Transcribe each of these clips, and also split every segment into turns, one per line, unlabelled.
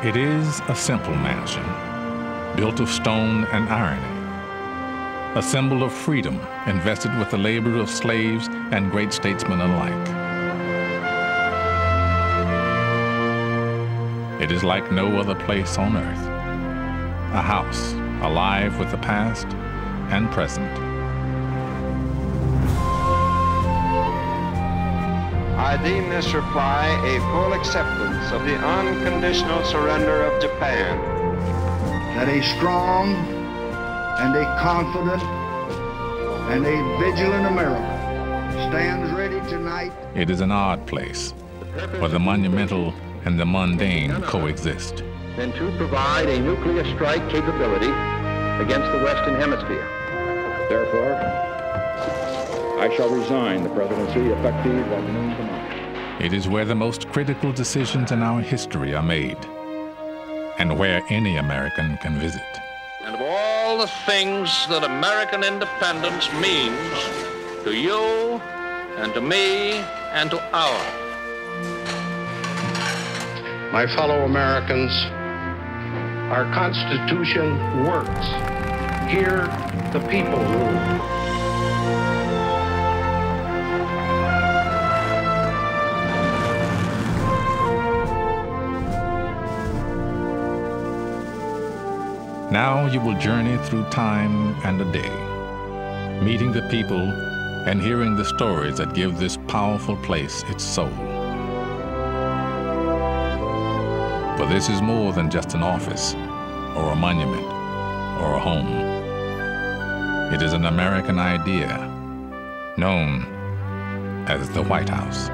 It is a simple mansion, built of stone and irony, a symbol of freedom invested with the labor of slaves and great statesmen alike. It is like no other place on earth, a house alive with the past and present.
I deem this reply a full acceptance of the unconditional surrender of Japan.
That a strong and a confident and a vigilant America stands ready tonight.
It is an odd place where the monumental and the mundane coexist.
Than to provide a nuclear strike capability against the Western Hemisphere.
Therefore, I shall resign the presidency effective at noon tomorrow.
It is where the most critical decisions in our history are made, and where any American can visit.
And of all the things that American independence means to you and to me and to our.
My fellow Americans, our Constitution works. Here, the people rule.
Now you will journey through time and a day, meeting the people and hearing the stories that give this powerful place its soul. For this is more than just an office, or a monument, or a home. It is an American idea, known as the White House.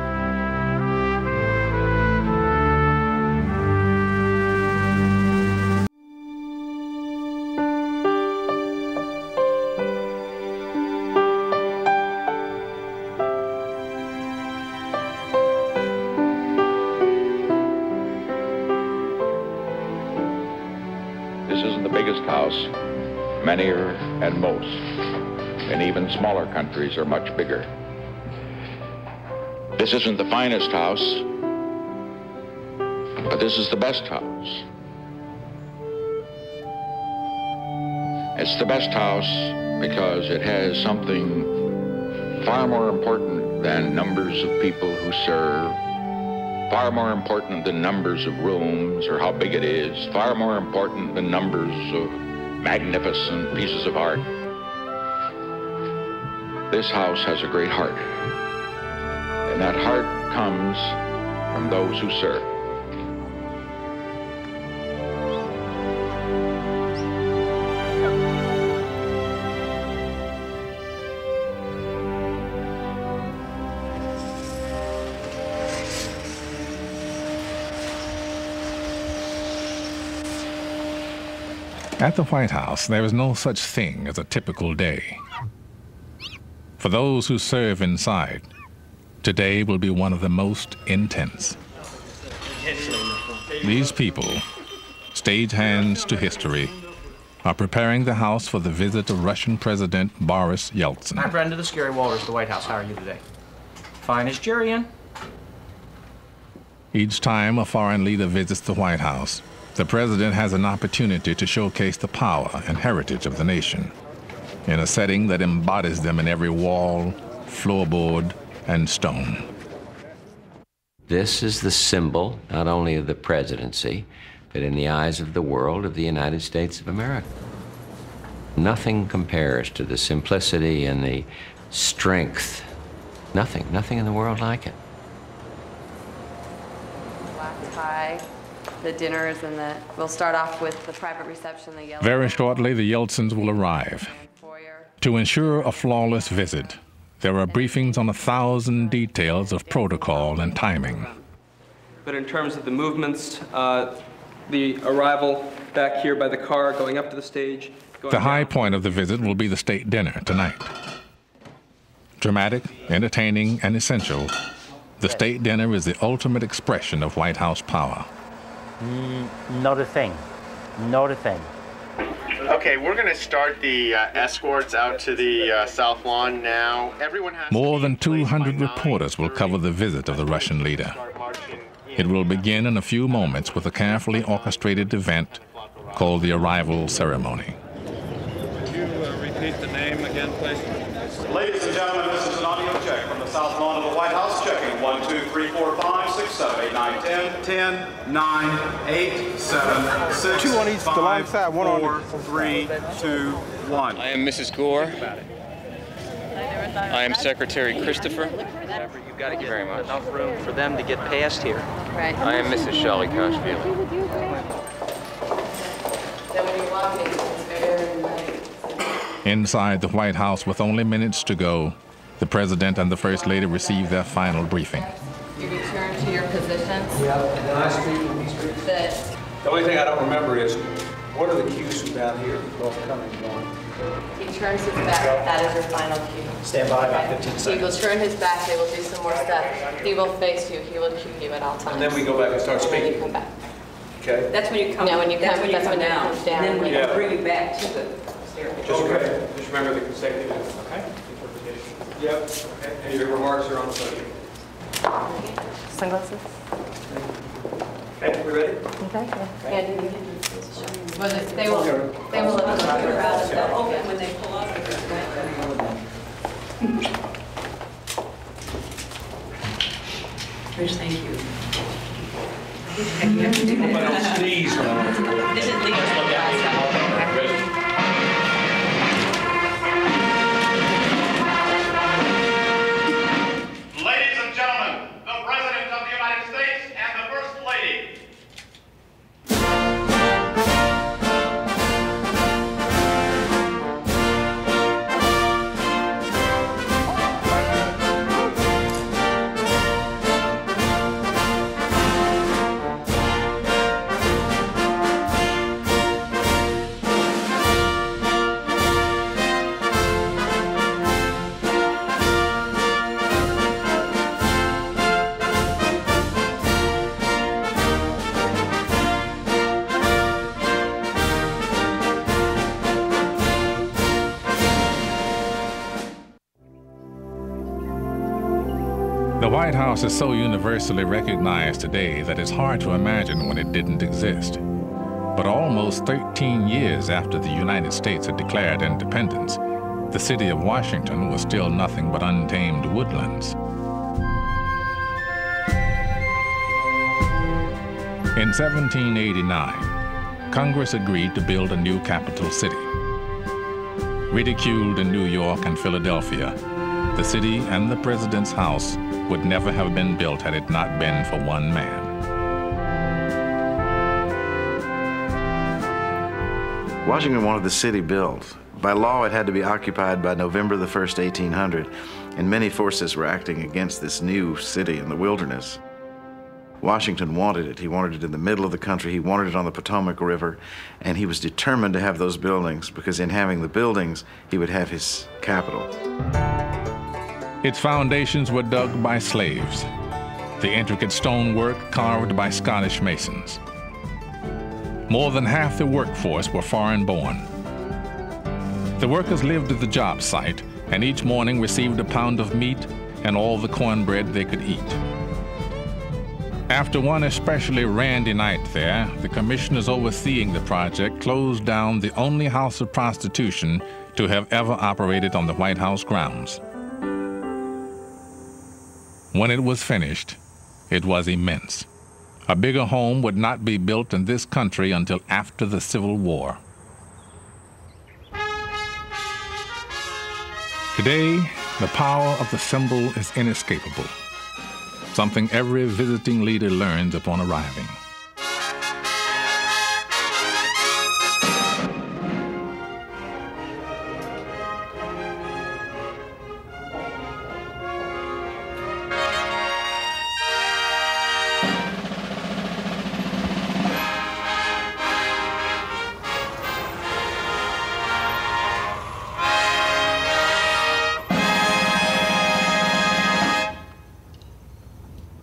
Many and most, and even smaller countries are much bigger. This isn't the finest house, but this is the best house. It's the best house because it has something far more important than numbers of people who serve, far more important than numbers of rooms or how big it is, far more important than numbers of magnificent pieces of art. This house has a great heart, and that heart comes from those who serve.
At the White House, there is no such thing as a typical day. For those who serve inside, today will be one of the most intense. These people, stagehands to history, are preparing the House for the visit of Russian President Boris Yeltsin.
Hi, Brenda. This is Gary Walters, the White House. How are you today? Fine. Is Jerry in?
Each time a foreign leader visits the White House, the president has an opportunity to showcase the power and heritage of the nation in a setting that embodies them in every wall, floorboard, and stone.
This is the symbol not only of the presidency, but in the eyes of the world, of the United States of America. Nothing compares to the simplicity and the strength. Nothing in the world like it.
Black tie. The dinners and we'll start off with the private reception.
Very shortly, the Yeltsins will arrive. To ensure a flawless visit, there are briefings on 1,000 details of protocol and timing.
But in terms of the movements, the arrival back here by the car, going up to the stage.
The high point of the visit will be the state dinner tonight. Dramatic, entertaining, and essential, the state dinner is the ultimate expression of White House power.
Not a thing. Not a thing.
Okay, we're going to start the escorts out to the South Lawn now. Everyone has
More than 200 reporters will cover the visit of the Russian leader. It will begin in a few moments with a carefully orchestrated event called the arrival ceremony.
Would you repeat the name again, please?
Ladies and gentlemen, this is an audio check from the south lawn of the White House. Checking 1, 2, 3, 4, 5, 6, 7, 8, 9, 10. 10, 9, 8, 7, 6,
2 on each,
5,
the line side, 1
4,
on
3, 2, 1.
I am Mrs. Gore. I am Secretary Christopher.
You've got to get
very much.
enough room for them to get past here.
Right.
I am Mrs. Shelley Kashvili.
Then when you walk in, it's very nice.
Inside the White House, with only minutes to go, the President and the First Lady receive their final briefing.
You return to your positions.
Yeah, and then I speak and he speaks. The only thing I don't remember is, what are the cues from down here, both coming and going?
He turns his back. That is your final cue.
Stand by about 15 seconds.
He will turn his back. They will do some more stuff. He will face you. He will cue you at all times.
And then we go back and start
And then
speaking.
you come back.
Okay.
That's when you come.
No, when you
that's
come,
when you
that's
come
when it
down.
comes down.
And then we
Yeah.
bring you back to the stairway.
Just remember the consecutive, okay? Interpretation. Yep. Okay. And your remarks are on the podium.
Sunglasses.
Okay, we ready?
Okay. Yeah. They will let us know about it.
They'll open when they pull up. Rich, thank you. You have to do that.
Nobody don't sneeze when I'm on the board.
This is legal.
Ready?
Ladies and gentlemen, the President of the United States and the First Lady.
The White House is so universally recognized today that it's hard to imagine when it didn't exist. But almost 13 years after the United States had declared independence, the city of Washington was still nothing but untamed woodlands. In 1789, Congress agreed to build a new capital city. Ridiculed in New York and Philadelphia, the city and the president's house would never have been built had it not been for one man.
Washington wanted the city built. By law, it had to be occupied by November the 1st, 1800, and many forces were acting against this new city in the wilderness. Washington wanted it. He wanted it in the middle of the country. He wanted it on the Potomac River, and he was determined to have those buildings because in having the buildings, he would have his capital.
Its foundations were dug by slaves, the intricate stonework carved by Scottish masons. More than half the workforce were foreign-born. The workers lived at the job site and each morning received a pound of meat and all the cornbread they could eat. After one especially randy night there, the commissioners overseeing the project closed down the only house of prostitution to have ever operated on the White House grounds. When it was finished, it was immense. A bigger home would not be built in this country until after the Civil War. Today, the power of the symbol is inescapable, something every visiting leader learns upon arriving.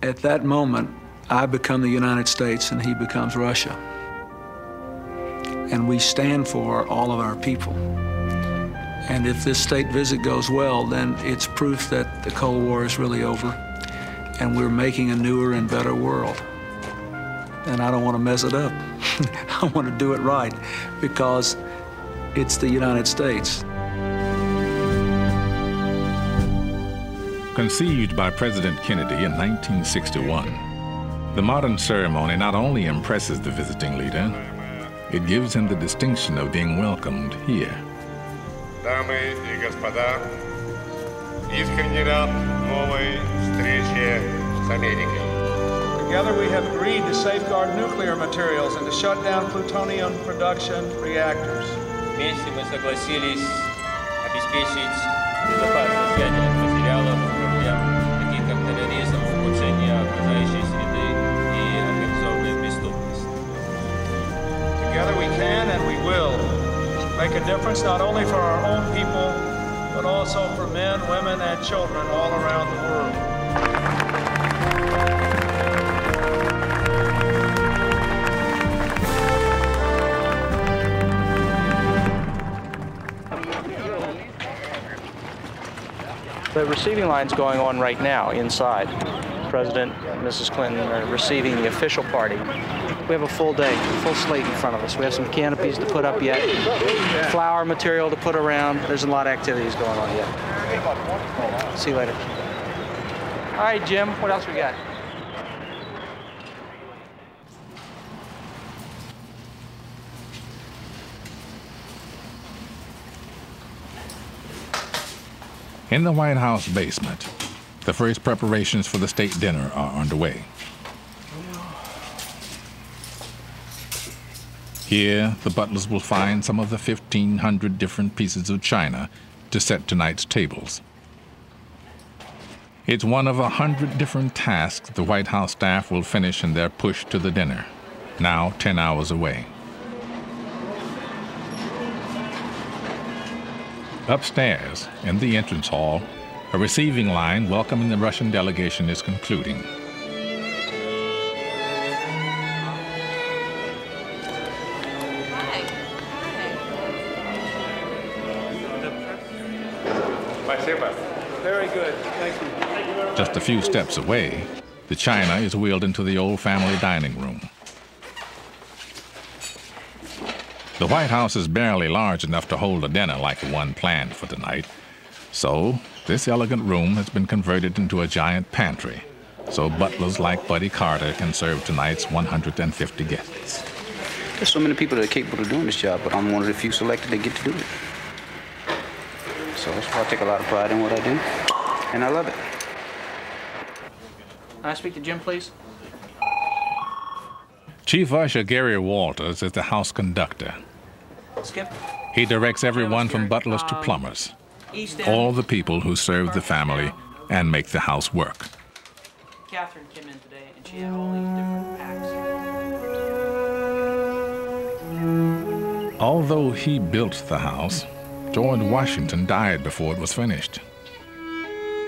At that moment, I become the United States and he becomes Russia. And we stand for all of our people. And if this state visit goes well, then it's proof that the Cold War is really over and we're making a newer and better world. and I don't want to mess it up. I want to do it right because it's the United States.
Conceived by President Kennedy in 1961, the modern ceremony not only impresses the visiting leader, it gives him the distinction of being welcomed here.
Дамы и господа, искренне рад новой встрече с Америкой.
Together we have agreed to safeguard nuclear materials and to shut down plutonium production reactors.
Вместе мы согласились обеспечить безопасность ядерных материалов, таких как терроризм, улучшение окружающей среды и организованная преступность.
Together we can and we will make a difference not only for our own people, but also for men, women, and children all around the world.
The receiving line's going on right now inside. President and Mrs. Clinton are receiving the official party. We have a full day, full slate in front of us. We have some canopies to put up yet, flower material to put around. There's a lot of activities going on yet. See you later. All right, Jim, what else we got?
In the White House basement, the first preparations for the state dinner are underway. Here, the butlers will find some of the 1,500 different pieces of china to set tonight's tables. It's one of 100 different tasks the White House staff will finish in their push to the dinner, now 10 hours away. Upstairs, in the entrance hall, a receiving line welcoming the Russian delegation is concluding.
Very good. Thank you.
Just a few steps away, the china is wheeled into the old family dining room. The White House is barely large enough to hold a dinner like the one planned for tonight, so this elegant room has been converted into a giant pantry, so butlers like Buddy Carter can serve tonight's 150 guests.
There's so many people that are capable of doing this job, but I'm one of the few selected that get to do it. So that's why I take a lot of pride in what I do, and I love it.
Can I speak to Jim, please?
Chief Usher Gary Walters is the house conductor.
Skip.
He directs everyone from butlers to plumbers, all the people who serve the family and make the house work.
Catherine came in today, and she had all these different packs.
Although he built the house, George Washington died before it was finished.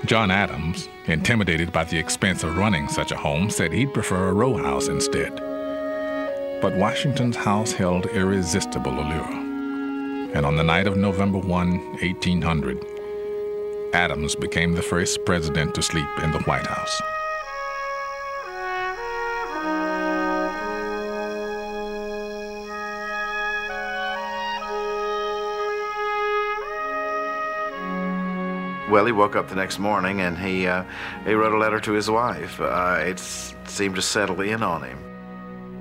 John Adams, intimidated by the expense of running such a home, said he'd prefer a row house instead. But Washington's house held irresistible allure. And on the night of November 1, 1800, Adams became the first president to sleep in the White House.
Well, he woke up the next morning and he wrote a letter to his wife. It seemed to settle in on him.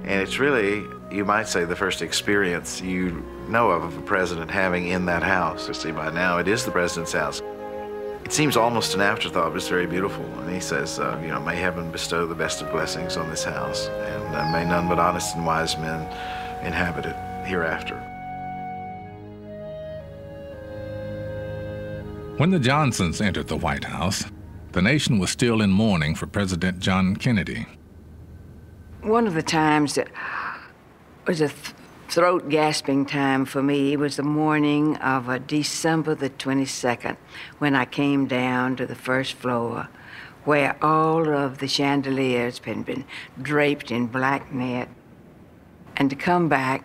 And it's really, you might say, the first experience you know of a president having in that house. You see, by now it is the president's house. It seems almost an afterthought, but it's very beautiful. And he says, may heaven bestow the best of blessings on this house, and may none but honest and wise men inhabit it hereafter.
When the Johnsons entered the White House, the nation was still in mourning for President John Kennedy.
One of the times that was a throat-gasping time for me was the morning of December the 22nd, when I came down to the first floor, where all of the chandeliers had been draped in black net, and to come back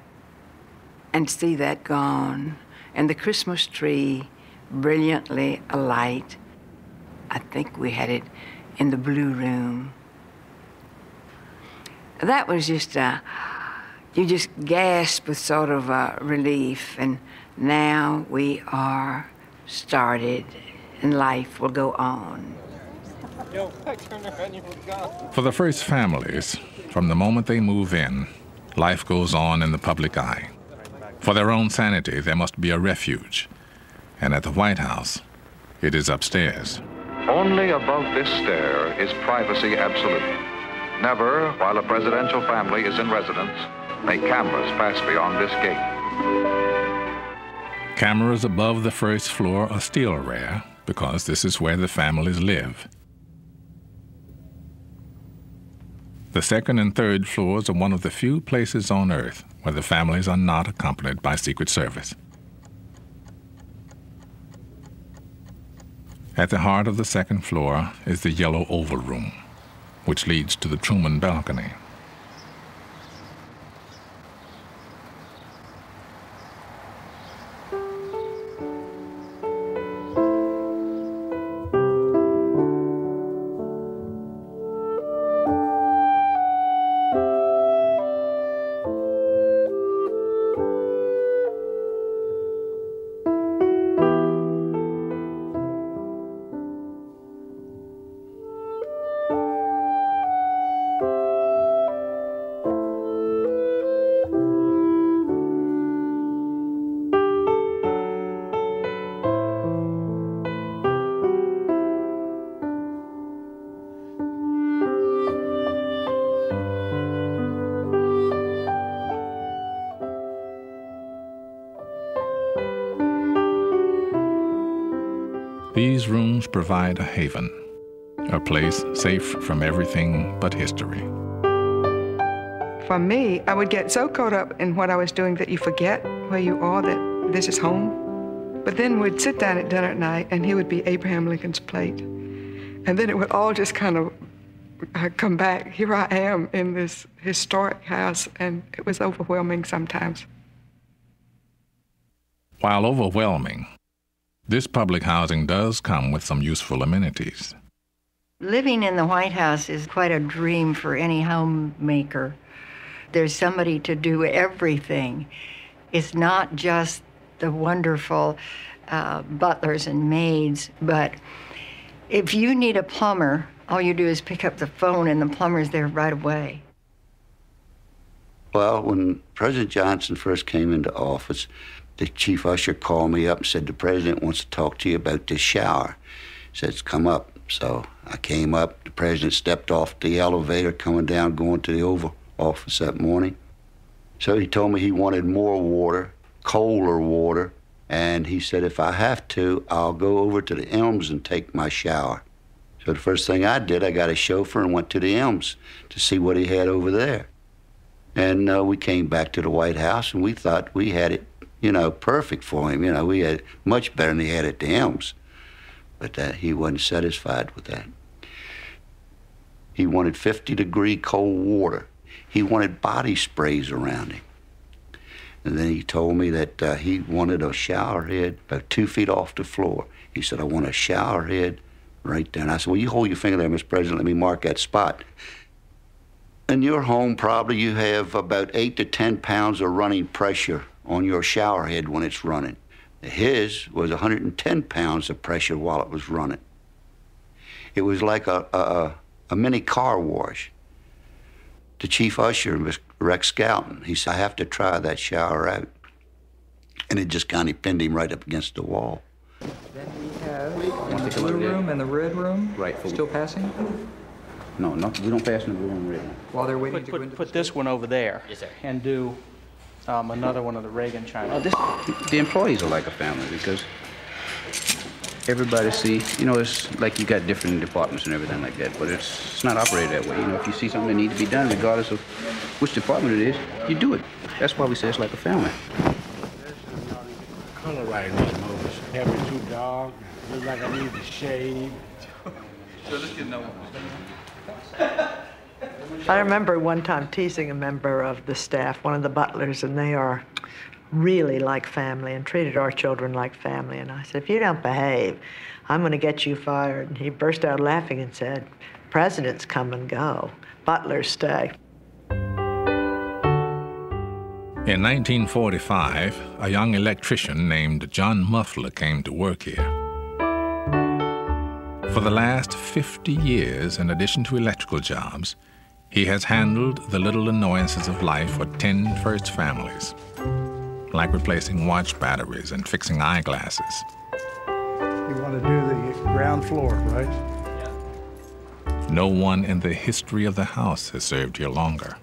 and see that gone, and the Christmas tree brilliantly alight. I think we had it in the Blue Room. that was just, you just gasp with sort of relief. And now we are started, and life will go on.
For the first families, from the moment they move in, life goes on in the public eye. For their own sanity, there must be a refuge. And at the White House, it is upstairs.
Only above this stair is privacy absolute. Never, while a presidential family is in residence, may cameras pass beyond this gate.
Cameras above the first floor are still rare because this is where the families live. The second and third floors are one of the few places on Earth where the families are not accompanied by Secret Service. At the heart of the second floor is the yellow oval room, which leads to the Truman balcony. These rooms provide a haven, a place safe from everything but history.
For me, I would get so caught up in what I was doing that you forget where you are, that this is home. But then we'd sit down at dinner at night, and here would be Abraham Lincoln's plate. And then it would all just kind of come back. Here I am in this historic house, and it was overwhelming sometimes.
While overwhelming, this public housing does come with some useful amenities.
Living in the White House is quite a dream for any homemaker. There's somebody to do everything. It's not just the wonderful butlers and maids, but if you need a plumber, all you do is pick up the phone and the plumber's there right away.
Well, when President Johnson first came into office, the chief usher called me up and said, the president wants to talk to you about this shower. He says, come up. So I came up. The president stepped off the elevator coming down, going to the Oval Office that morning. So he told me he wanted more water, colder water, and he said, if I have to, I'll go over to the Elms and take my shower. So the first thing I did, I got a chauffeur and went to the Elms to see what he had over there. And we came back to the White House, and we thought we had it, you know, perfect for him. You know, we had much better than he had at the Elms. But he wasn't satisfied with that. He wanted 50-degree cold water. He wanted body sprays around him. And then he told me that he wanted a shower head about 2 feet off the floor. He said, I want a shower head right there. And I said, well, you hold your finger there, Mr. President, let me mark that spot. In your home, probably you have about 8 to 10 pounds of running pressure on your shower head when it's running. His was 110 pounds of pressure while it was running. It was like a mini car wash. The chief usher, Mr. Rex Skelton, he said, I have to try that shower out. And it just kind of pinned him right up against the wall.
Then we have the blue room and the red room. Right. Still passing?
No, we don't pass in the blue and red room.
While they're waiting to go into
Put this one over there. Yes, sir. And do another one of the Reagan China.
The employees are like a family because everybody see, you know, it's like you got different departments and everything like that, but it's not operated that way. You know, if you see something that needs to be done, regardless of which department it is, you do it. That's why we say it's like a family.
Color right in these movies. Having too dark, look like I need to shave.
So let's get another one.
I remember one time teasing a member of the staff, one of the butlers, and they are really like family and treated our children like family. And I said, if you don't behave, I'm going to get you fired. And he burst out laughing and said, presidents come and go, butlers stay.
In 1945, a young electrician named John Muffler came to work here. For the last 50 years, in addition to electrical jobs, he has handled the little annoyances of life for 10 first families, like replacing watch batteries and fixing eyeglasses.
You want to do the ground floor, right?
No one in the history of the house has served here longer.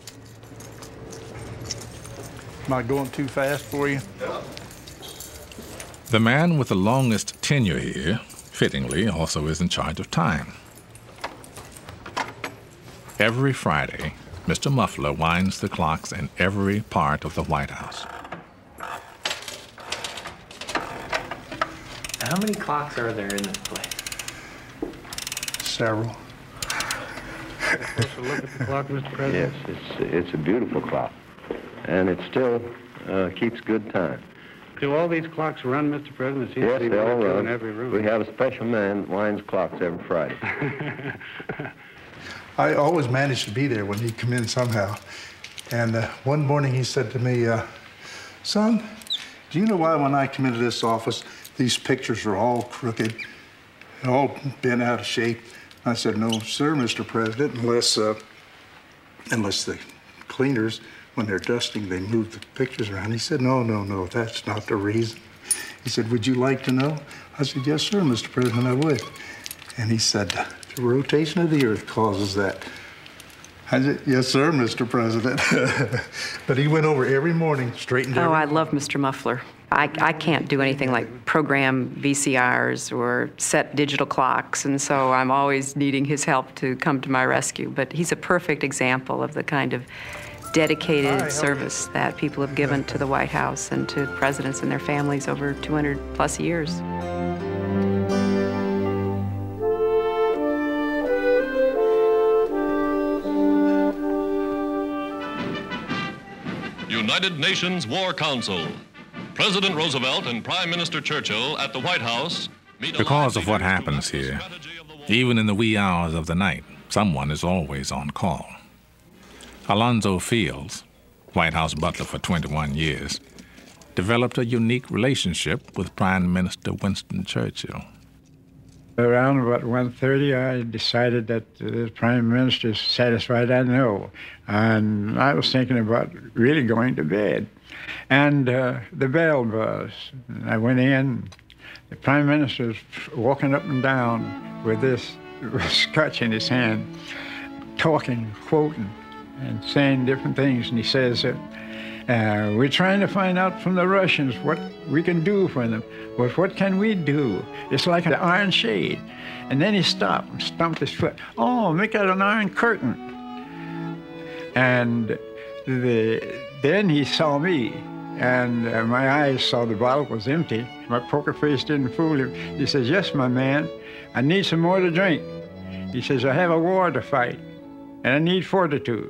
Am I going too fast for you?
The man with the longest tenure here, fittingly, also is in charge of time. Every Friday, Mr. Muffler winds the clocks in every part of the White House.
How many clocks are there in this place?
Several.
Look at the clock, Mr. President.
Yes, it's a beautiful clock, and it still keeps good time.
Do all these clocks run, Mr. President? It seems
Yes,
to be
they all
one or two
run.
in every room.
We have a special man that winds clocks every Friday.
I always managed to be there when he'd come in somehow. And one morning he said to me, son, do you know why when I come into this office, these pictures are all crooked, all bent out of shape? I said, no, sir, Mr. President, unless the cleaners, when they're dusting, they move the pictures around. He said, no, that's not the reason. He said, would you like to know? I said, yes, sir, Mr. President, I would. And he said, the rotation of the earth causes that. I said, yes, sir, Mr. President. But he went over every morning, straightened
Oh, I love Mr. Muffler. I can't do anything like program VCRs or set digital clocks, and so I'm always needing his help to come to my rescue. But he's a perfect example of the kind of dedicated service that people have given to the White House and to presidents and their families over 200+ years.
United Nations War Council. President Roosevelt and Prime Minister Churchill at the White House meet.
Because of what happens here, even in the wee hours of the night, someone is always on call. Alonzo Fields, White House butler for 21 years, developed a unique relationship with Prime Minister Winston Churchill.
Around about 1:30, I decided that the Prime Minister is satisfied, I know. And I was thinking about really going to bed. And the bell buzzed. I went in. The Prime Minister was walking up and down with this scotch in his hand, talking, quoting, and saying different things. And he says, we're trying to find out from the Russians what we can do for them. But what can we do? It's like an iron shade. And then he stopped and stomped his foot. Oh, make that an iron curtain. And then he saw me, and my eyes saw the bottle was empty. My poker face didn't fool him. He says, yes, my man, I need some more to drink. He says, I have a war to fight, and I need fortitude.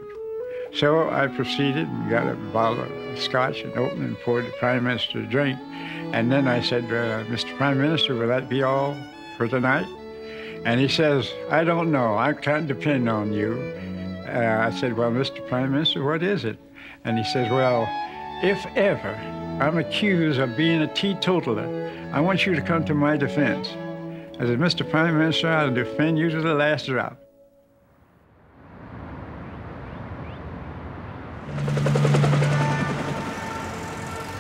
So I proceeded and got a bottle of scotch and opened and poured the Prime Minister a drink. And then I said, Mr. Prime Minister, will that be all for tonight? And he says, I don't know. I can't depend on you. I said, well, Mr. Prime Minister, what is it? And he says, well, if ever I'm accused of being a teetotaler, I want you to come to my defense. I said, Mr. Prime Minister, I'll defend you to the last drop.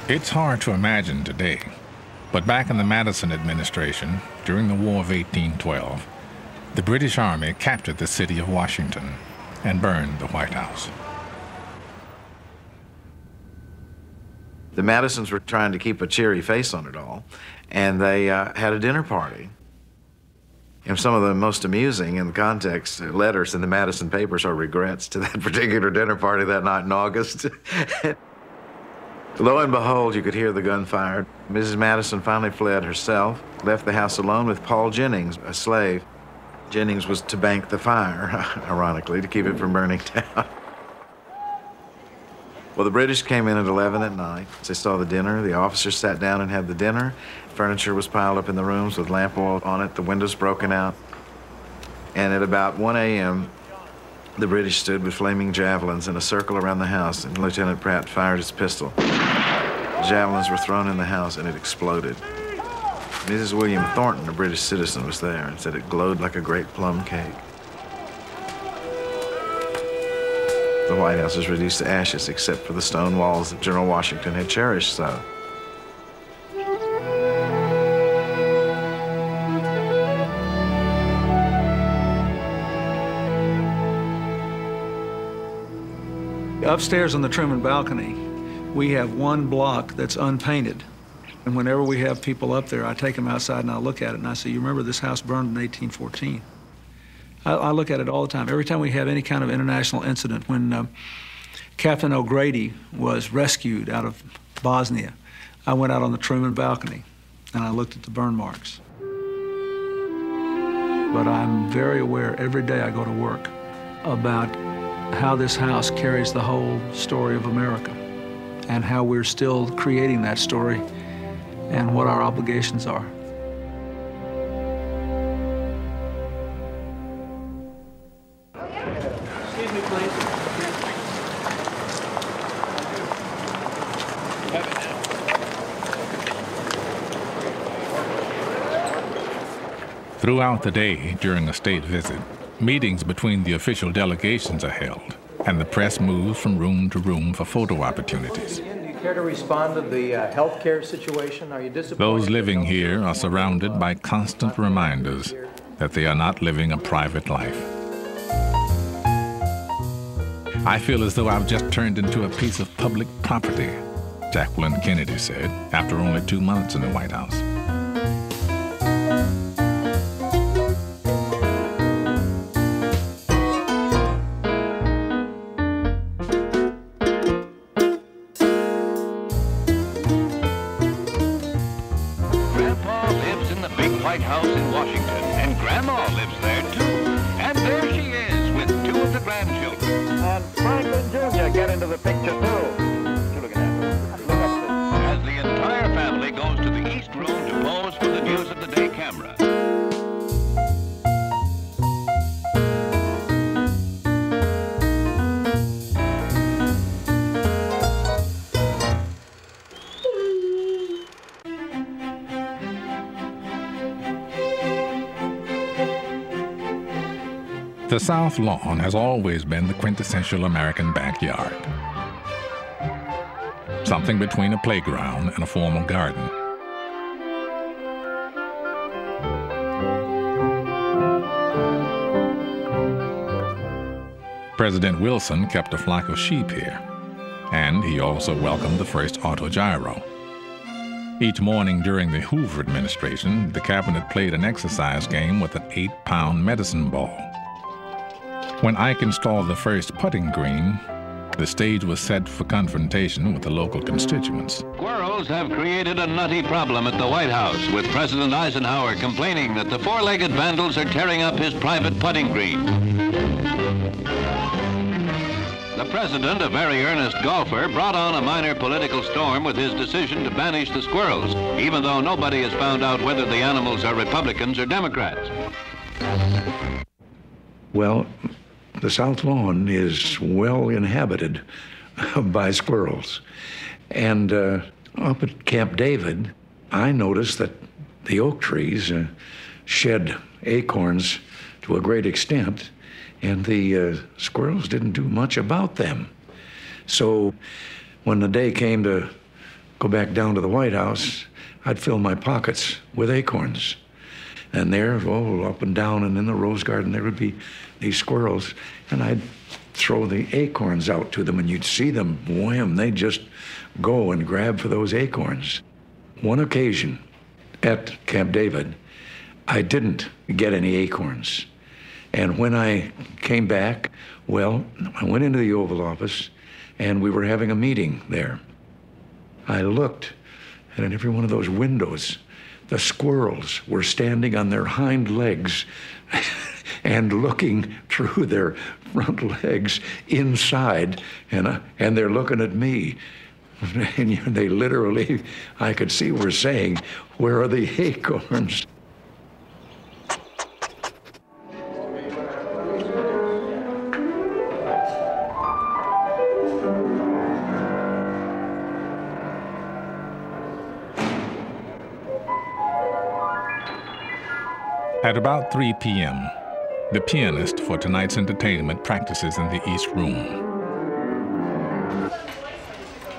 It's hard to imagine today, but back in the Madison administration, during the War of 1812, the British Army captured the city of Washington and burned the White House.
The Madisons were trying to keep a cheery face on it all, and they had a dinner party. And some of the most amusing in the context letters in the Madison papers are regrets to that particular dinner party that night in August. Lo and behold, you could hear the gunfire. Mrs. Madison finally fled herself, left the house alone with Paul Jennings, a slave. Jennings was to bank the fire, ironically, to keep it from burning down. Well, the British came in at 11 at night. They saw the dinner. The officers sat down and had the dinner. Furniture was piled up in the rooms with lamp oil on it, the windows broken out. And at about 1 a.m., The British stood with flaming javelins in a circle around the house, and Lieutenant Pratt fired his pistol. The javelins were thrown in the house, and it exploded. Mrs. William Thornton, a British citizen, was there and said it glowed like a great plum cake. The White House was reduced to ashes except for the stone walls that General Washington had cherished so.
Upstairs on the Truman balcony, we have one block that's unpainted. And whenever we have people up there, I take them outside and I look at it and I say, you remember this house burned in 1814? I look at it all the time. Every time we have any kind of international incident, when Captain O'Grady was rescued out of Bosnia, I went out on the Truman balcony and I looked at the burn marks. But I'm very aware every day I go to work about how this house carries the whole story of America and how we're still creating that story and what our obligations are.
Excuse me, please.
Throughout the day during a state visit, meetings between the official delegations are held, and the press moves from room to room for photo opportunities.
Do you care to respond to the health care situation? Are you disappointed?
Those living here are surrounded by constant reminders that they are not living a private life. I feel as though I've just turned into a piece of public property, Jacqueline Kennedy said after only 2 months in the White House.
White House in Washington, and Grandma lives there too. And there she is with 2 of the grandchildren.
And Franklin Jr. get into the picture too. Look at that. Look up
As the entire family goes to the East Room to pose for the News of the Day camera.
The South Lawn has always been the quintessential American backyard. Something between a playground and a formal garden. President Wilson kept a flock of sheep here, and he also welcomed the first autogyro. Each morning during the Hoover administration, the cabinet played an exercise game with an 8-pound medicine ball. When Ike installed the first putting green, the stage was set for confrontation with the local constituents.
Squirrels have created a nutty problem at the White House, with President Eisenhower complaining that the 4-legged vandals are tearing up his private putting green. The president, a very earnest golfer, brought on a minor political storm with his decision to banish the squirrels, even though nobody has found out whether the animals are Republicans or Democrats.
Well, the South Lawn is well inhabited by squirrels. And up at Camp David, I noticed that the oak trees shed acorns to a great extent, and the squirrels didn't do much about them. So when the day came to go back down to the White House, I'd fill my pockets with acorns. And there, up and down and in the rose garden, there would be these squirrels, and I'd throw the acorns out to them, and you'd see them, wham, they'd just go and grab for those acorns. One occasion at Camp David, I didn't get any acorns. And when I came back, well, I went into the Oval Office, and we were having a meeting there. I looked, and in every one of those windows, the squirrels were standing on their hind legs and looking through their front legs inside, and they're looking at me. And they literally, I could see, were saying, "Where are the acorns?"
At about 3 p.m., the pianist for tonight's entertainment practices in the East Room.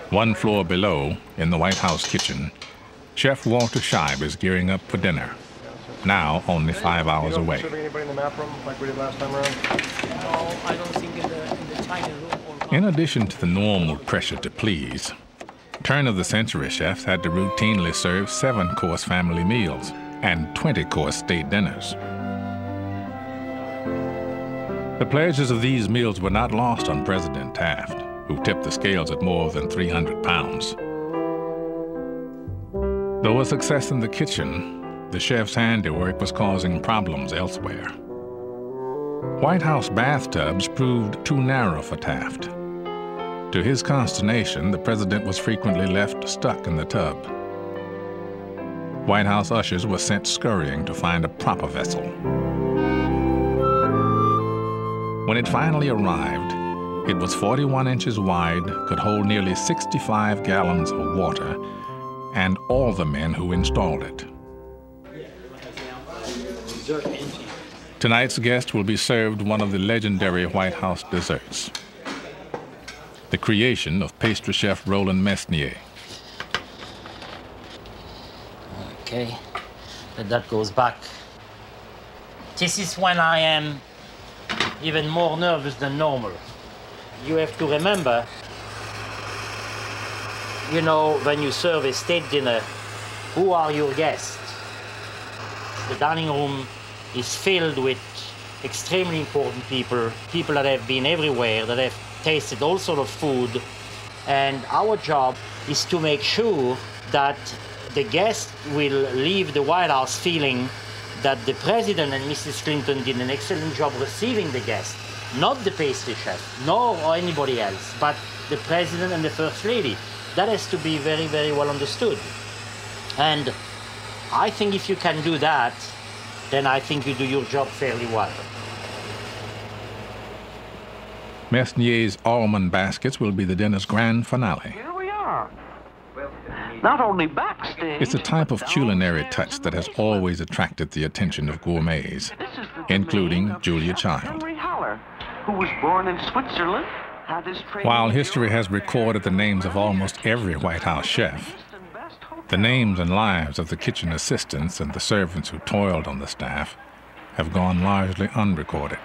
One floor below, in the White House kitchen, Chef Walter Scheib is gearing up for dinner, now only 5 hours away.
Serving anybody in the map room like we did last time around?
No, I don't think in the China room.
In addition to the normal pressure to please, turn-of-the-century chefs had to routinely serve 7-course family meals and 20-course state dinners. The pleasures of these meals were not lost on President Taft, who tipped the scales at more than 300 pounds. Though a success in the kitchen, the chef's handiwork was causing problems elsewhere. White House bathtubs proved too narrow for Taft. To his consternation, the president was frequently left stuck in the tub. White House ushers were sent scurrying to find a proper vessel. When it finally arrived, it was 41 inches wide, could hold nearly 65 gallons of water, and all the men who installed it. Tonight's guest will be served one of the legendary White House desserts, the creation of pastry chef Roland Mesnier.
Okay, that goes back. This is when I am even more nervous than normal. You have to remember, you know, when you serve a state dinner, who are your guests? The dining room is filled with extremely important people, people that have been everywhere, that have tasted all sorts of food. And our job is to make sure that the guest will leave the White House feeling that the president and Mrs. Clinton did an excellent job receiving the guest. Not the pastry chef, nor anybody else, but the president and the first lady. That has to be very, very well understood. And I think if you can do that, then I think you do your job fairly well.
Mesnier's almond baskets will be the dinner's grand finale.
Here we are. Not only backstage.
It's a type of culinary touch that has always attracted the attention of gourmets, including Julia Child.
Henry Haller, who was born in Switzerland, had his training.
While history has recorded the names of almost every White House chef, the names and lives of the kitchen assistants and the servants who toiled on the staff have gone largely unrecorded.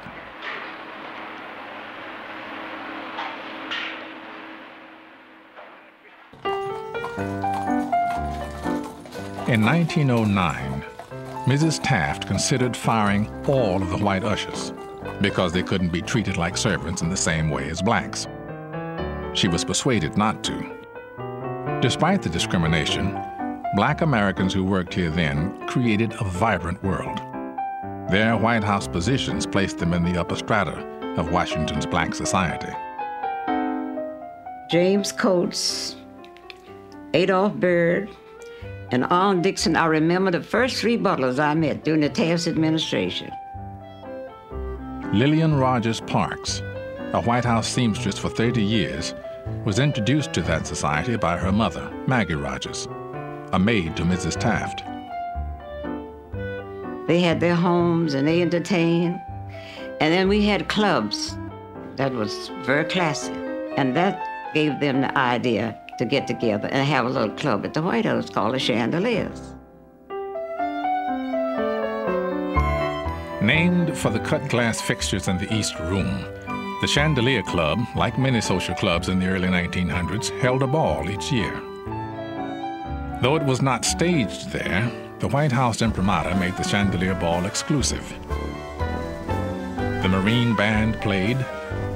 In 1909, Mrs. Taft considered firing all of the white ushers because they couldn't be treated like servants in the same way as blacks. She was persuaded not to. Despite the discrimination, black Americans who worked here then created a vibrant world. Their White House positions placed them in the upper strata of Washington's black society.
James Coates, Adolph Byrd, and Arnold Dixon. I remember the first 3 butlers I met during the Taft administration.
Lillian Rogers Parks, a White House seamstress for 30 years, was introduced to that society by her mother, Maggie Rogers, a maid to Mrs. Taft.
They had their homes and they entertained. And then we had clubs that was very classy. And that gave them the idea to get together and have a little club at the White House called the Chandeliers.
Named for the cut glass fixtures in the East Room, the Chandelier Club, like many social clubs in the early 1900s, held a ball each year. Though it was not staged there, the White House imprimatur made the Chandelier Ball exclusive. The Marine Band played,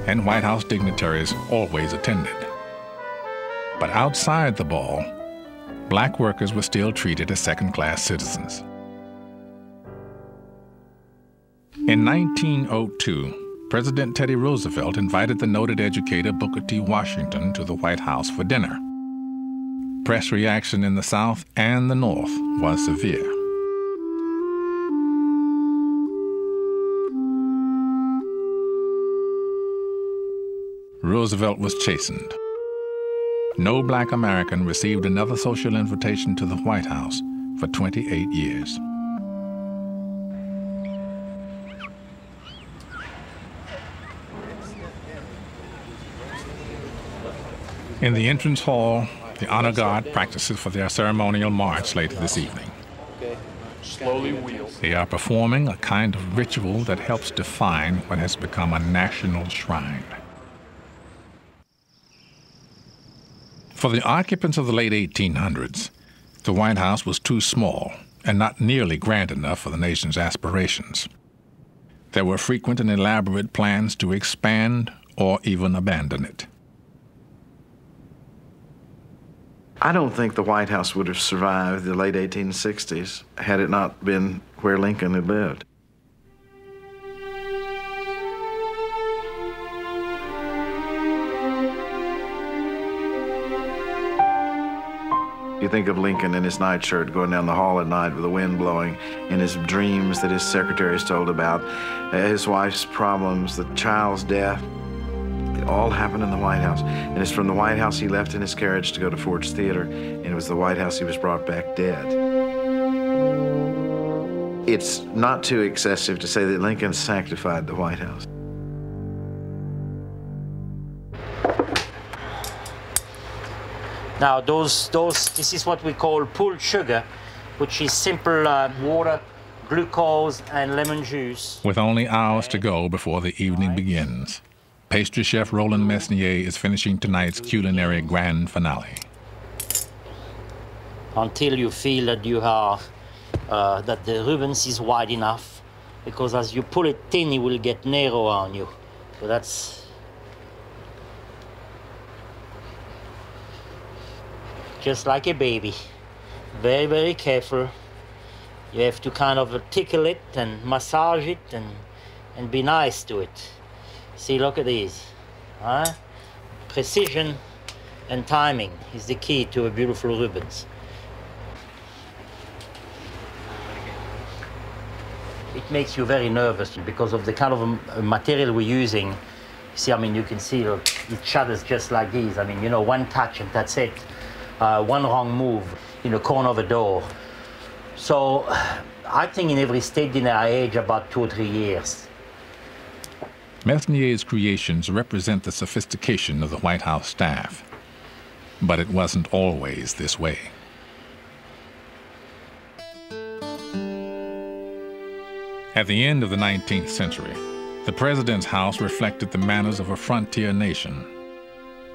and White House dignitaries always attended. But outside the ball, black workers were still treated as second-class citizens. In 1902, President Teddy Roosevelt invited the noted educator Booker T. Washington to the White House for dinner. Press reaction in the South and the North was severe. Roosevelt was chastened. No black American received another social invitation to the White House for 28 years. In the entrance hall, the honor guard practices for their ceremonial march later this evening.
Okay. Slowly wheel.
They are performing a kind of ritual that helps define what has become a national shrine. For the occupants of the late 1800s, the White House was too small and not nearly grand enough for the nation's aspirations. There were frequent and elaborate plans to expand or even abandon it.
I don't think the White House would have survived the late 1860s had it not been where Lincoln had lived. You think of Lincoln in his nightshirt going down the hall at night with the wind blowing, in his dreams that his secretaries told about, his wife's problems, the child's death. It all happened in the White House. And it's from the White House he left in his carriage to go to Ford's Theater, and it was the White House he was brought back dead. It's not too excessive to say that Lincoln sanctified the White House.
Now, this is what we call pulled sugar, which is simple water, glucose, and lemon juice.
With only hours to go before the evening begins, pastry chef Roland Mesnier is finishing tonight's culinary grand finale.
Until you feel that you are, that the Rubens is wide enough, because as you pull it thin, it will get narrow on you. So that's just like a baby. Very, very careful. You have to kind of tickle it and massage it and be nice to it. See, look at these. Huh? Precision and timing is the key to a beautiful Rubens. It makes you very nervous because of the kind of material we're using. See, I mean, you can see look, it shudders just like these. I mean, you know, one touch and that's it. One wrong move in a corner of a door. So I think in every state dinner I age about 2 or 3 years.
Mesnier's creations represent the sophistication of the White House staff. But it wasn't always this way. At the end of the 19th century, the president's house reflected the manners of a frontier nation,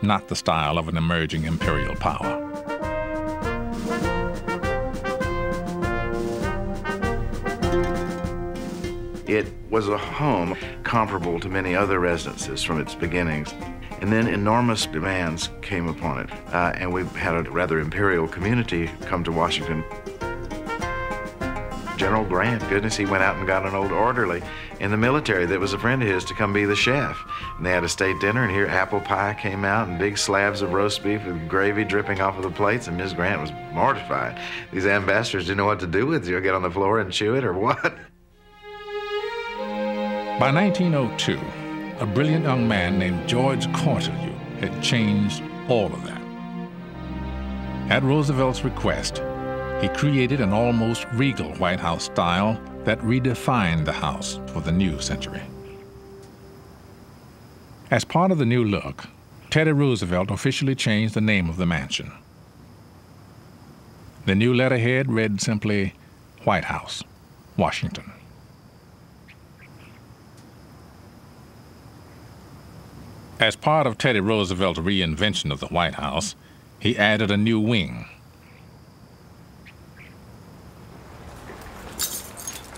not the style of an emerging imperial power.
It was a home comparable to many other residences from its beginnings. And then enormous demands came upon it. And we had a rather imperial community come to Washington. General Grant, goodness, he went out and got an old orderly in the military that was a friend of his to come be the chef. And they had a state dinner, and here apple pie came out and big slabs of roast beef with gravy dripping off of the plates, and Ms. Grant was mortified. These ambassadors didn't know what to do with it. You'll get on the floor and chew it or what?
By 1902, a brilliant young man named George Cortelyou had changed all of that. At Roosevelt's request, he created an almost regal White House style that redefined the house for the new century. As part of the new look, Teddy Roosevelt officially changed the name of the mansion. The new letterhead read simply, White House, Washington. As part of Teddy Roosevelt's reinvention of the White House, he added a new wing.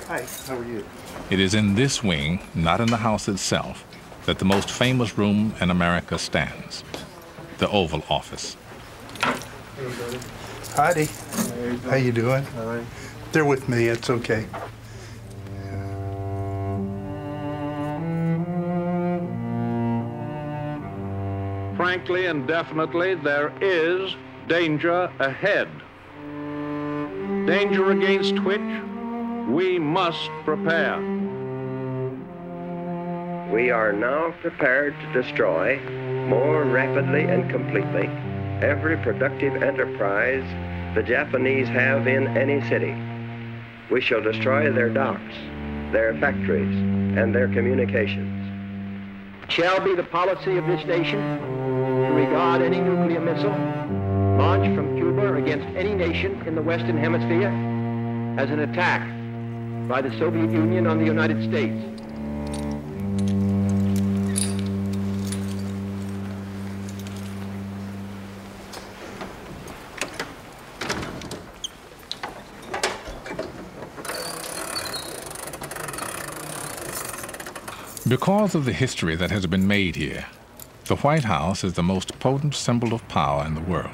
Hi, how are you?
It is in this wing, not in the house itself, that the most famous room in America stands, the Oval Office.
Heidi, how you doing? Hi. They're with me, it's okay.
Frankly and definitely, there is danger ahead. Danger against which we must prepare.
We are now prepared to destroy more rapidly and completely every productive enterprise the Japanese have in any city. We shall destroy their docks, their factories, and their communications.
Shall be the policy of this nation
to regard any nuclear missile launched from Cuba against any nation in the Western Hemisphere as an attack by the Soviet Union on the United States.
Because of the history that has been made here, the White House is the most potent symbol of power in the world.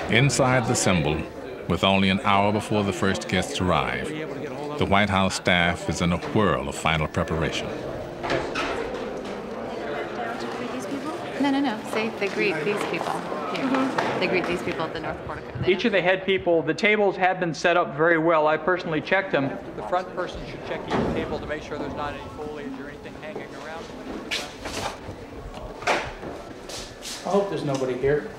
Inside the symbol, with only an hour before the first guests arrive, the White House staff is in a whirl of final preparation.
No. They greet these people here. They greet these people at the North Portico.
Each of the head people, the tables have been set up very well. I personally checked them. The front person should check each table to make sure there's not any foliage or anything hanging around.
I hope there's nobody here.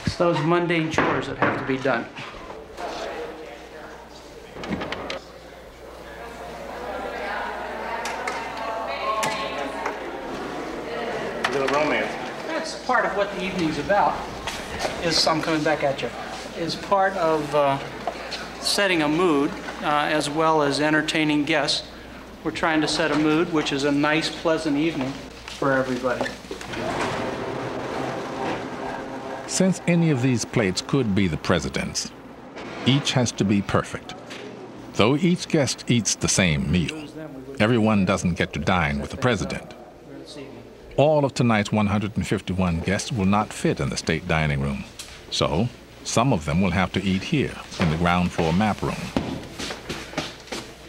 It's those mundane chores that have to be done.
A little romance.
That's part of what the evening's about. I'm coming back at you. Is part of setting a mood as well as entertaining guests. We're trying to set a mood, which is a nice, pleasant evening for everybody.
Since any of these plates could be the president's, each has to be perfect. Though each guest eats the same meal, everyone doesn't get to dine with the president. All of tonight's 151 guests will not fit in the state dining room, so some of them will have to eat here in the ground floor map room.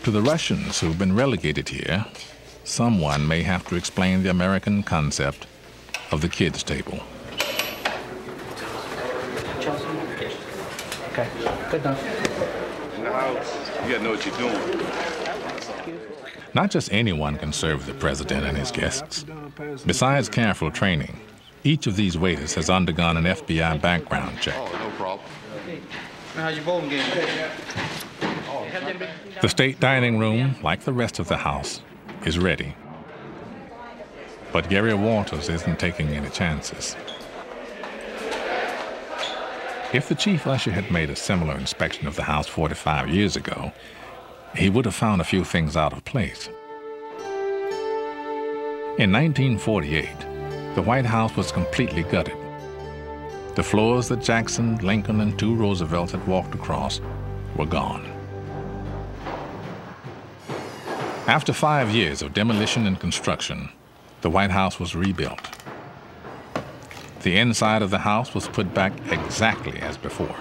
To the Russians who've been relegated here, someone may have to explain the American concept of the kids' table.
Okay, good enough.
In the house, you gotta know what you're doing.
Not just anyone can serve the president and his guests. Besides careful training, each of these waiters has undergone an FBI background check.
Oh, no problem.
How's your bowling game?
The state dining room, like the rest of the house, is ready. But Gary Walters isn't taking any chances. If the chief usher had made a similar inspection of the house 45 years ago, he would have found a few things out of place. In 1948, the White House was completely gutted. The floors that Jackson, Lincoln, and 2 Roosevelts had walked across were gone. After 5 years of demolition and construction, the White House was rebuilt. The inside of the house was put back exactly as before.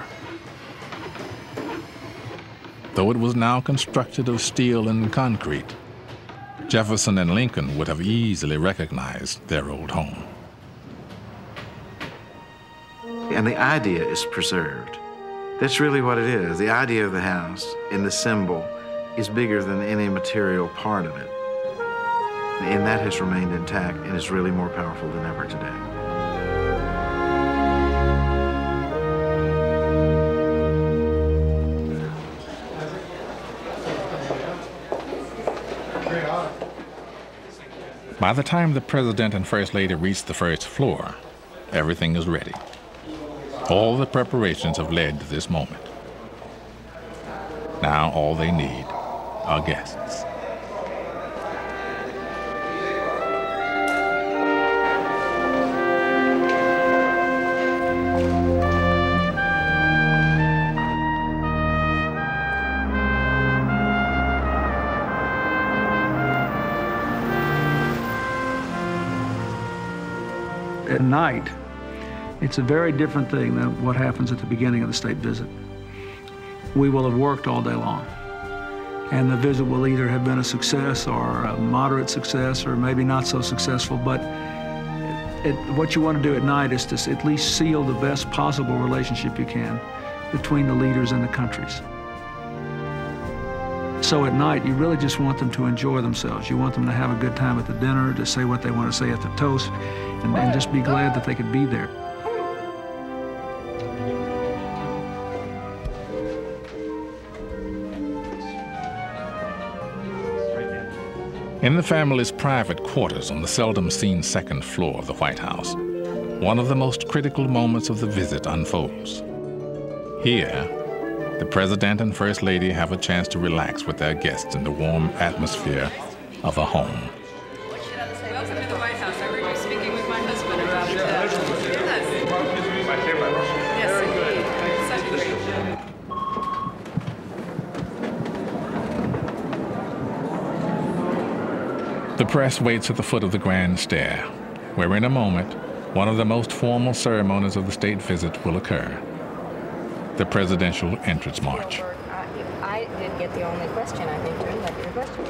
Though it was now constructed of steel and concrete, Jefferson and Lincoln would have easily recognized their old home.
And the idea is preserved. That's really what it is. The idea of the house and the symbol is bigger than any material part of it. And that has remained intact and is really more powerful than ever today.
By the time the President and First Lady reach the first floor, everything is ready. All the preparations have led to this moment. Now all they need are guests.
At night, it's a very different thing than what happens at the beginning of the state visit. We will have worked all day long, and the visit will either have been a success or a moderate success or maybe not so successful, but what you want to do at night is to at least seal the best possible relationship you can between the leaders and the countries. So at night, you really just want them to enjoy themselves. You want them to have a good time at the dinner, to say what they want to say at the toast, and just be glad that they could be there.
In the family's private quarters on the seldom seen second floor of the White House, one of the most critical moments of the visit unfolds. Here, the President and First Lady have a chance to relax with their guests in the warm atmosphere of a home.
Welcome to the White House. I heard you speaking with my husband about yes, indeed. Such a great.
The press waits at the foot of the grand stair, where in a moment, one of the most formal ceremonies of the state visit will occur. The Presidential Entrance March.
I did get the only question, I think, turned up your question.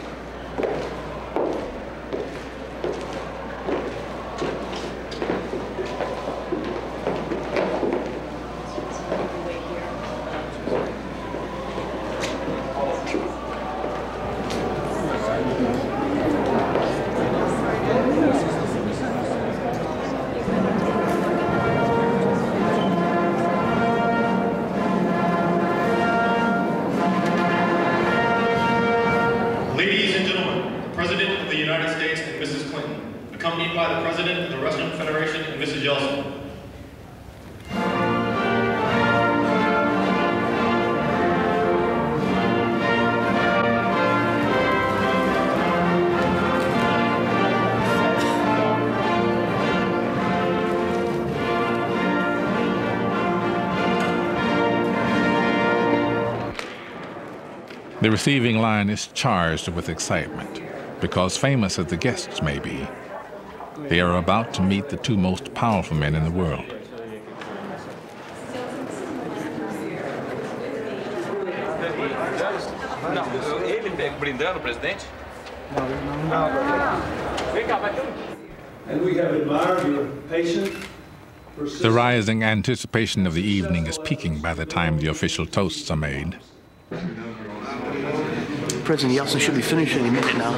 The receiving line is charged with excitement because, famous as the guests may be, they are about to meet the two most powerful men in the world.
And we have admired your patience.
The rising anticipation of the evening is peaking by the time the official toasts are made.
President Yeltsin should be finishing any minute now.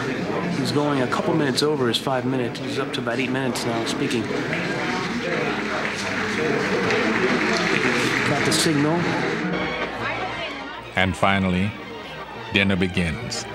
He's going a couple minutes over his 5 minutes. He's up to about 8 minutes now speaking. Got the signal.
And finally, dinner begins.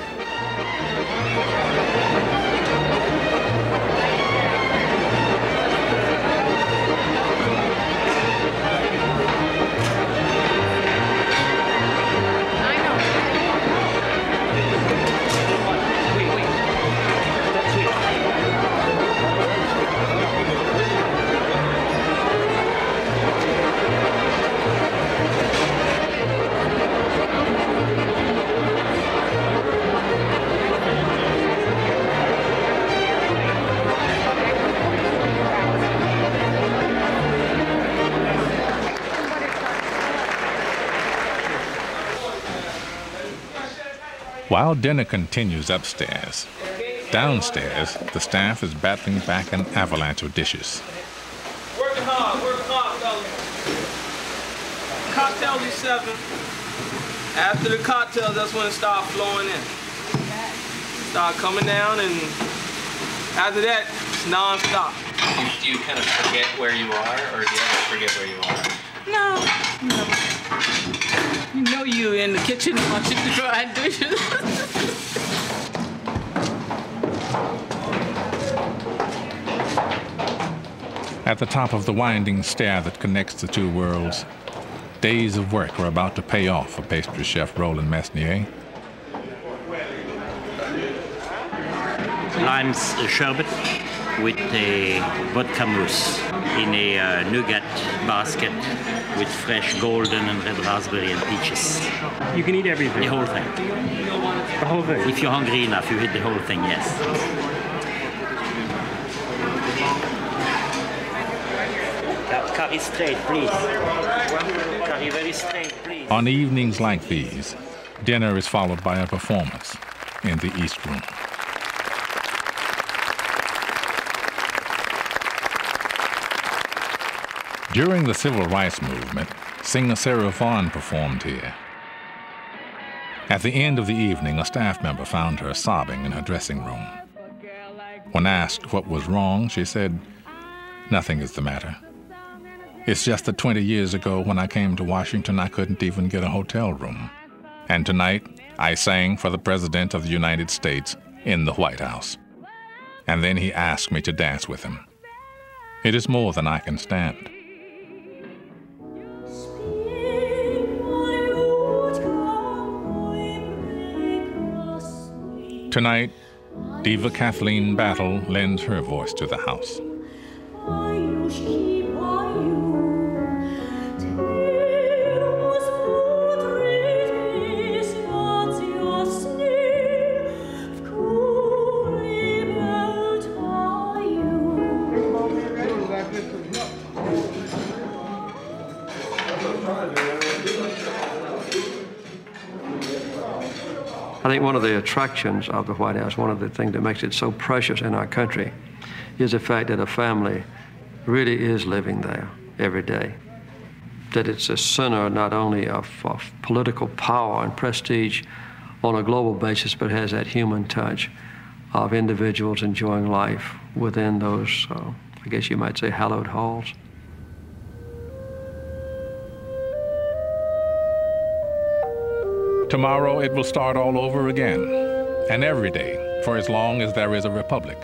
While dinner continues upstairs, downstairs, the staff is battling back an avalanche of dishes.
Working hard, fellas. Cocktails is 7. After the cocktails, that's when it starts flowing in. Start coming down, and after that, it's non-stop.
Do you kind of forget where you are, or do you ever forget where you are?
No. You know you in the kitchen watching the dry dishes.
At the top of the winding stair that connects the two worlds, days of work are about to pay off for pastry chef Roland Mesnier.
Lime sherbet with a vodka mousse in a nougat basket with fresh golden and red raspberry and peaches.
You can eat everything?
The whole thing.
The whole thing?
If you're hungry enough, you eat the whole thing, yes. Curry straight, please. Curry very straight, please.
On evenings like these, dinner is followed by a performance in the East Room. During the Civil Rights Movement, singer Sarah Vaughan performed here. At the end of the evening, a staff member found her sobbing in her dressing room. When asked what was wrong, she said, "Nothing is the matter. It's just that 20 years ago when I came to Washington, I couldn't even get a hotel room. And tonight, I sang for the President of the United States in the White House. And then he asked me to dance with him. It is more than I can stand." Tonight, diva Kathleen Battle lends her voice to the House.
I think one of the attractions of the White House, one of the things that makes it so precious in our country, is the fact that a family really is living there every day. That it's a center not only of political power and prestige on a global basis, but has that human touch of individuals enjoying life within those, I guess you might say, hallowed halls.
Tomorrow it will start all over again, and every day for as long as there is a republic.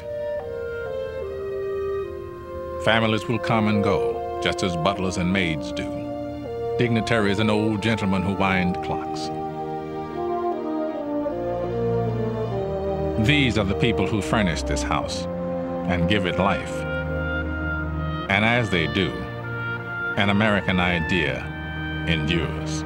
Families will come and go, just as butlers and maids do, dignitaries and old gentlemen who wind clocks. These are the people who furnish this house and give it life. And as they do, an American idea endures.